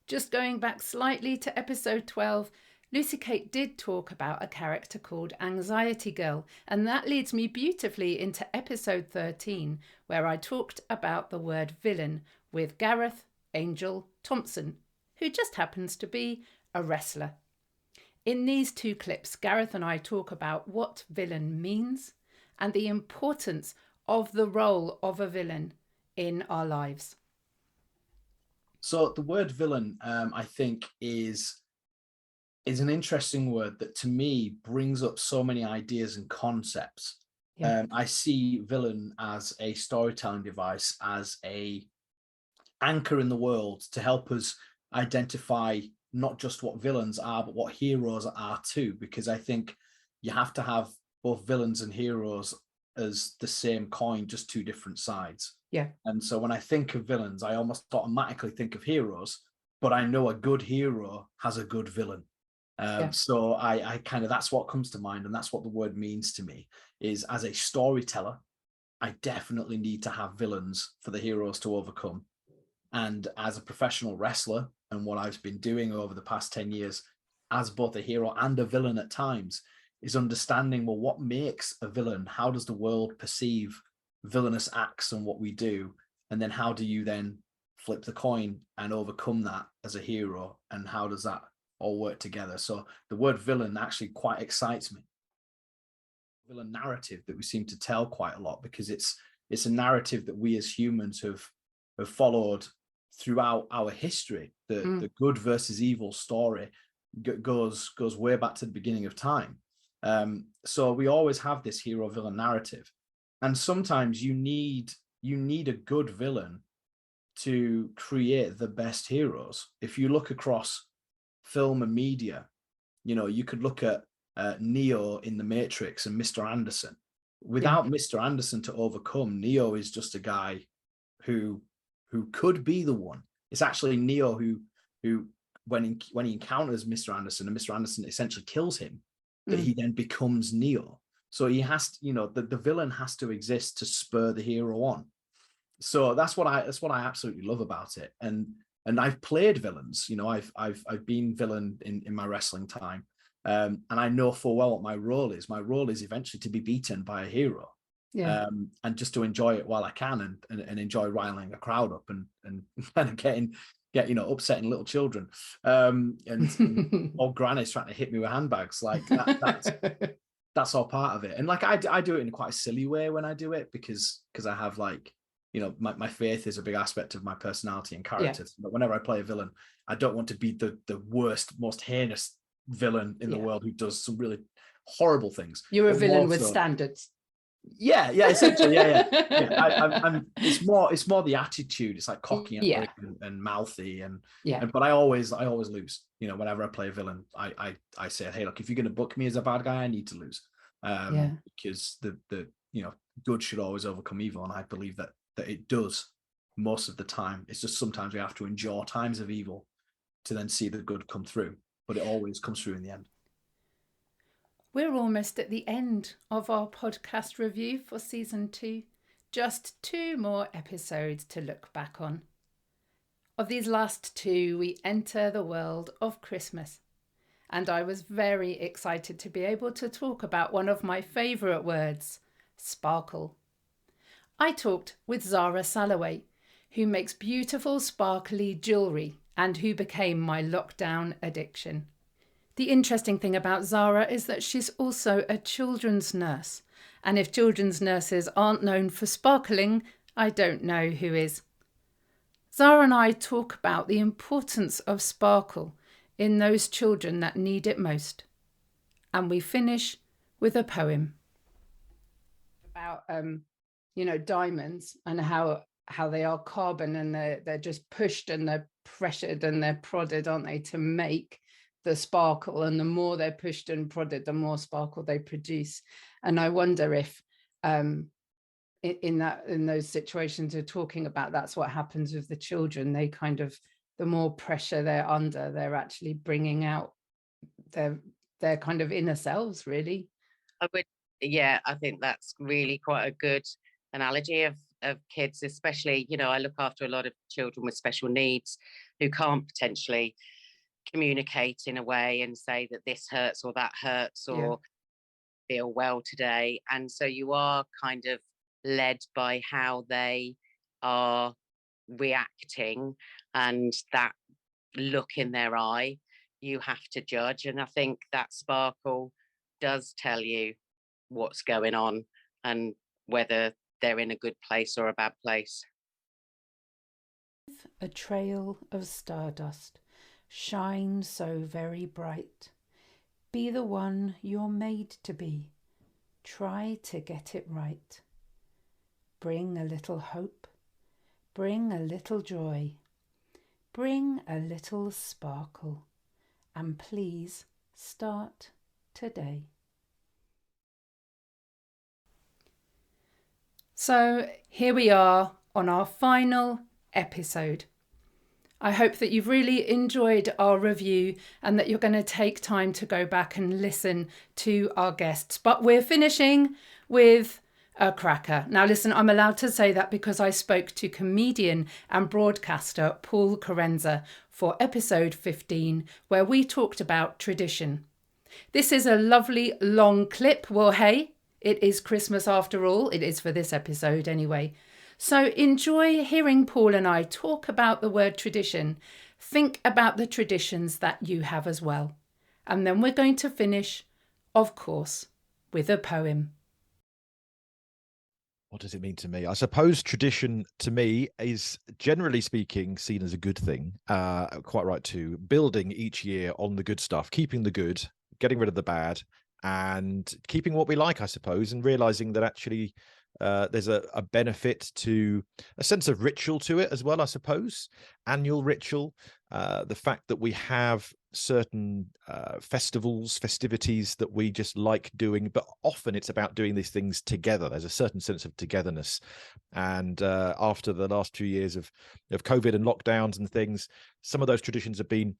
Just going back slightly to episode 12, LucyKate did talk about a character called Anxiety Girl, and that leads me beautifully into episode 13, where I talked about the word villain with Gareth Angel Thompson, who just happens to be a wrestler. In these two clips, Gareth and I talk about what villain means and the importance of the role of a villain in our lives. So the word villain, I think, is an interesting word that to me brings up so many ideas and concepts. I see villain as a storytelling device, as a anchor in the world to help us identify not just what villains are, but what heroes are too, because I think you have to have both villains and heroes as the same coin, just two different sides. And so when I think of villains, I almost automatically think of heroes, but I know a good hero has a good villain. So I kind of, that's what comes to mind, and that's what the word means to me, is as a storyteller, I definitely need to have villains for the heroes to overcome. And as a professional wrestler, and what I've been doing over the past 10 years as both a hero and a villain at times, is understanding, well, what makes a villain? How does the world perceive villainous acts and what we do? And then how do you then flip the coin and overcome that as a hero? And how does that all work together? So the word villain actually quite excites me. Villain narrative that we seem to tell quite a lot, because it's a narrative that we as humans have followed throughout our history. The good versus evil story goes way back to the beginning of time. So we always have this hero villain narrative, and sometimes you need a good villain to create the best heroes. If you look across film and media, you could look at Neo in The Matrix and Mr. Anderson. Without Mr. Anderson to overcome, Neo is just a guy who could be the one. It's actually Neo who when he encounters Mr. Anderson, and Mr. Anderson essentially kills him, that he then becomes Neo. So he has to, the villain has to exist to spur the hero on. So that's what I absolutely love about it. And I've played villains. I've been villain in my wrestling time. And I know full well what my role is. My role is eventually to be beaten by a hero, and just to enjoy it while I can, and enjoy riling a crowd up and getting upsetting little children, and old grannies trying to hit me with handbags. Like that's all part of it. And like I do it in quite a silly way when I do it, because I have my faith is a big aspect of my personality and character. But whenever I play a villain, I don't want to be the worst, most heinous villain in the world who does some really horrible things. You're a villain with standards. Yeah, essentially, I'm, it's more the attitude. It's like cocky and mouthy, and but I always lose. Whenever I play a villain, I say, hey, look, if you're going to book me as a bad guy, I need to lose, because the good should always overcome evil, and I believe that it does most of the time. It's just sometimes we have to endure times of evil to then see the good come through, but it always comes through in the end. We're almost at the end of our podcast review for season 2. Just 2 more episodes to look back on. Of these last 2, we enter the world of Christmas. And I was very excited to be able to talk about one of my favourite words, sparkle. I talked with Zara Salloway, who makes beautiful sparkly jewellery and who became my lockdown addiction. The interesting thing about Zara is that she's also a children's nurse. And if children's nurses aren't known for sparkling, I don't know who is. Zara and I talk about the importance of sparkle in those children that need it most. And we finish with a poem about, diamonds and how they are carbon, and they're just pushed and they're pressured and they're prodded, aren't they, to make the sparkle, and the more they're pushed and prodded, the more sparkle they produce. And I wonder if in those situations you're talking about, that's what happens with the children. They kind of, the more pressure they're under, they're actually bringing out their kind of inner selves, really. I think that's really quite a good analogy of kids, especially, I look after a lot of children with special needs who can't potentially communicate in a way and say that this hurts or that hurts, or feel well today. And so you are kind of led by how they are reacting, and that look in their eye you have to judge. And I think that sparkle does tell you what's going on and whether they're in a good place or a bad place. A trail of stardust, shine so very bright. Be the one you're made to be. Try to get it right. Bring a little hope. Bring a little joy. Bring a little sparkle. And please start today. So here we are on our final episode. I hope that you've really enjoyed our review and that you're going to take time to go back and listen to our guests. But we're finishing with A cracker. Now listen, I'm allowed to say that because I spoke to comedian and broadcaster Paul Kerensa for episode 15, where we talked about tradition. This is a lovely long clip. Well, hey, it is Christmas after all. It is for this episode anyway. So enjoy hearing Paul and I talk about the word tradition. Think about the traditions that you have as well. And then we're going to finish, of course, with a poem. What does it mean to me? I suppose tradition to me is, generally speaking, seen as a good thing. Quite right too. Building each year on the good stuff, keeping the good, getting rid of the bad, and keeping what we like, I suppose, and realizing that actually there's a benefit to a sense of ritual to it as well, I suppose. Annual ritual, the fact that we have certain festivities that we just like doing, but often it's about doing these things together. There's a certain sense of togetherness. And after the last 2 years of COVID and lockdowns and things, some of those traditions have been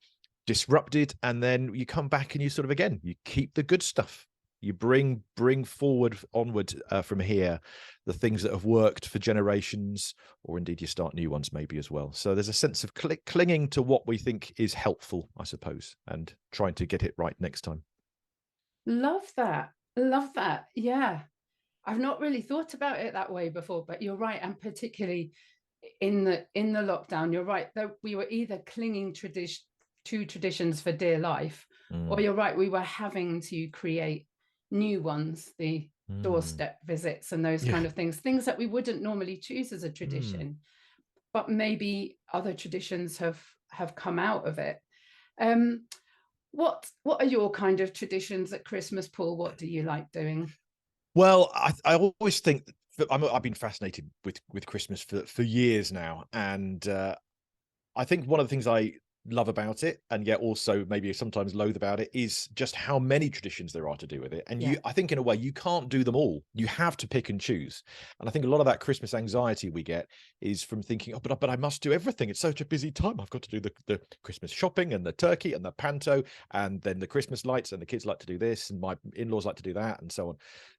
disrupted, and then you come back and you sort of, again, you keep the good stuff. You bring forward onward from here the things that have worked for generations, or indeed you start new ones maybe as well. So there's a sense of clinging to what we think is helpful, I suppose, and trying to get it right next time. Love that. Love that. Yeah. I've not really thought about it that way before, but you're right. And particularly in the lockdown, you're right, that we were either clinging to traditions for dear life, or you're right, we were having to create new ones, the doorstep visits and those kind of things that we wouldn't normally choose as a tradition, but maybe other traditions have come out of it. What are your kind of traditions at Christmas, Paul? What do you like doing? Well, I always think that I've been fascinated with Christmas for years now, and I think one of the things I love about it, and yet also maybe sometimes loathe about it, is just how many traditions there are to do with it. And I think in a way you can't do them all. You have to pick and choose. And I think a lot of that Christmas anxiety we get is from thinking, oh, but I must do everything. It's such a busy time. I've got to do the Christmas shopping and the turkey and the panto and then the Christmas lights, and the kids like to do this and my in-laws like to do that and so on.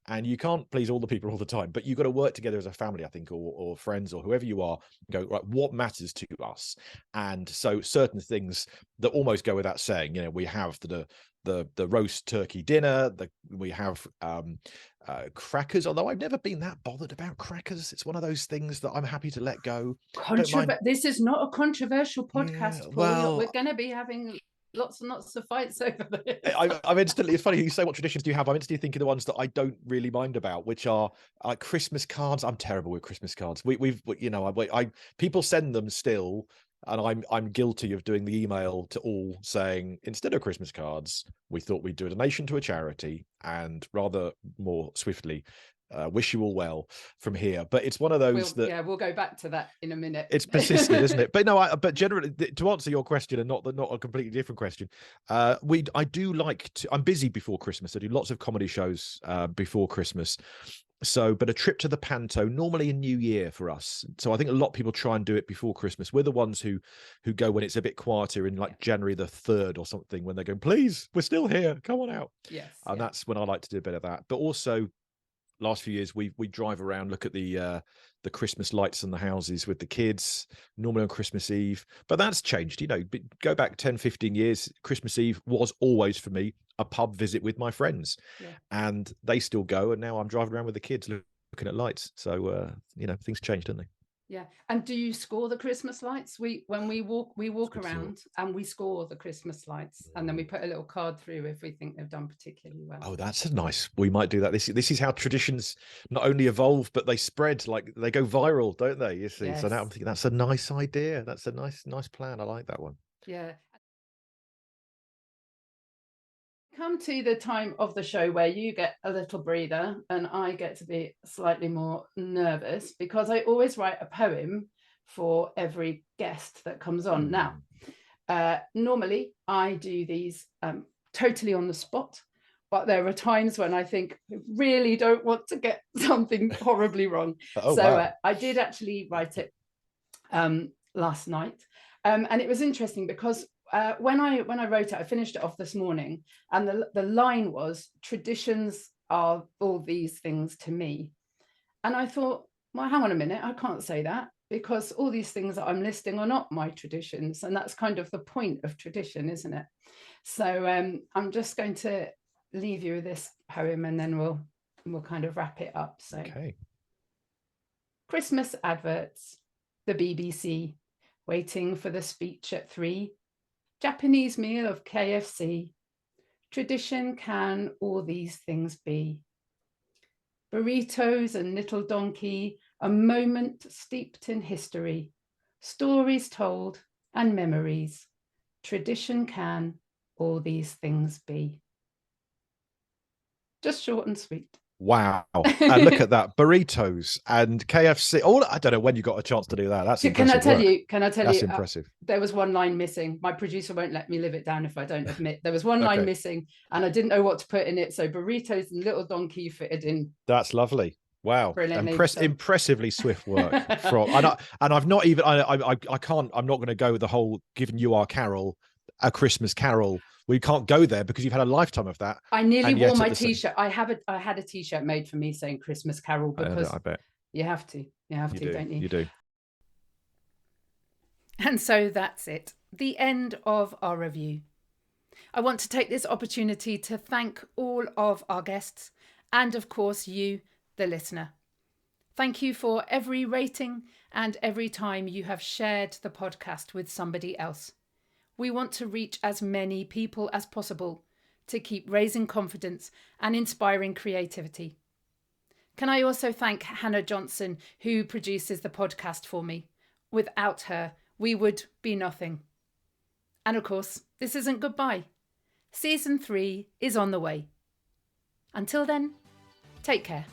And you can't please all the people all the time, but you've got to work together as a family, I think, or friends or whoever you are, go, right, what matters to us? And so certain things that almost go without saying, we have the roast turkey dinner, we have crackers, although I've never been that bothered about crackers. It's one of those things that I'm happy to let go. This is not a controversial podcast, Paul. Well, we're going to be having lots and lots of fights over this. I'm instantly, it's funny you say what traditions do you have. I'm instantly thinking the ones that I don't really mind about, which are Christmas cards. I'm terrible with Christmas cards. People send them still, and I'm guilty of doing the email to all saying, instead of Christmas cards, we thought we'd do a donation to a charity, and rather more swiftly, wish you all well from here. But it's one of those we'll go back to that in a minute. It's persistent, isn't it? But no, but generally, to answer your question, and not a completely different question, I do like to. I'm busy before Christmas. I do lots of comedy shows before Christmas. So, but a trip to the panto, normally in New Year for us. So I think a lot of people try and do it before Christmas. We're the ones who go when it's a bit quieter in like January the 3rd or something, when they're going, please, we're still here, come on out. Yes. And that's when I like to do a bit of that. But also, last few years we drive around, look at the Christmas lights on the houses with the kids, normally on Christmas Eve. But that's changed, go back 10-15 years, Christmas Eve was always for me a pub visit with my friends, and they still go, and now I'm driving around with the kids looking at lights. So things changed, don't they? Yeah. And do you score the Christmas lights? When we walk around and we score the Christmas lights, and then we put a little card through if we think they've done particularly well. Oh, that's we might do that. This is how traditions not only evolve, but they spread, like they go viral, don't they? You see. Yes. So now I'm thinking that's a nice idea. That's a nice plan. I like that one. Yeah. Come to the time of the show where you get a little breather and I get to be slightly more nervous, because I always write a poem for every guest that comes on. Now, normally I do these totally on the spot, but there are times when I think I really don't want to get something horribly wrong. I did actually write it last night, and it was interesting because when I wrote it, I finished it off this morning, and the line was, traditions are all these things to me. And I thought, well, hang on a minute, I can't say that, because all these things that I'm listing are not my traditions. And that's kind of the point of tradition, isn't it? So I'm just going to leave you with this poem, and then we'll kind of wrap it up. So, okay. Christmas adverts, the BBC, waiting for the speech at 3, Japanese meal of KFC, tradition can all these things be. Burritos and little donkey, a moment steeped in history, stories told and memories, tradition can all these things be. Just short and sweet. Wow. And look at that. Burritos and KFC. Oh, I don't know when you got a chance to do that. That's impressive. Can I tell That's you, impressive. There was one line missing. My producer won't let me live it down if I don't admit. There was one line missing, and I didn't know what to put in it. So burritos and little donkey fitted in. That's lovely. Wow. Impressively swift work from and I've not even I can't, I'm not going to go with the whole giving you our carol, A Christmas Carol. We can't go there because you've had a lifetime of that. I nearly wore my t-shirt. I had a t-shirt made for me saying Christmas Carol, because I bet you have to, don't you? You do. And so that's it. The end of our review. I want to take this opportunity to thank all of our guests, and of course you, the listener. Thank you for every rating and every time you have shared the podcast with somebody else. We want to reach as many people as possible to keep raising confidence and inspiring creativity. Can I also thank Hannah Johnson, who produces the podcast for me? Without her, we would be nothing. And of course, this isn't goodbye. Season 3 is on the way. Until then, take care.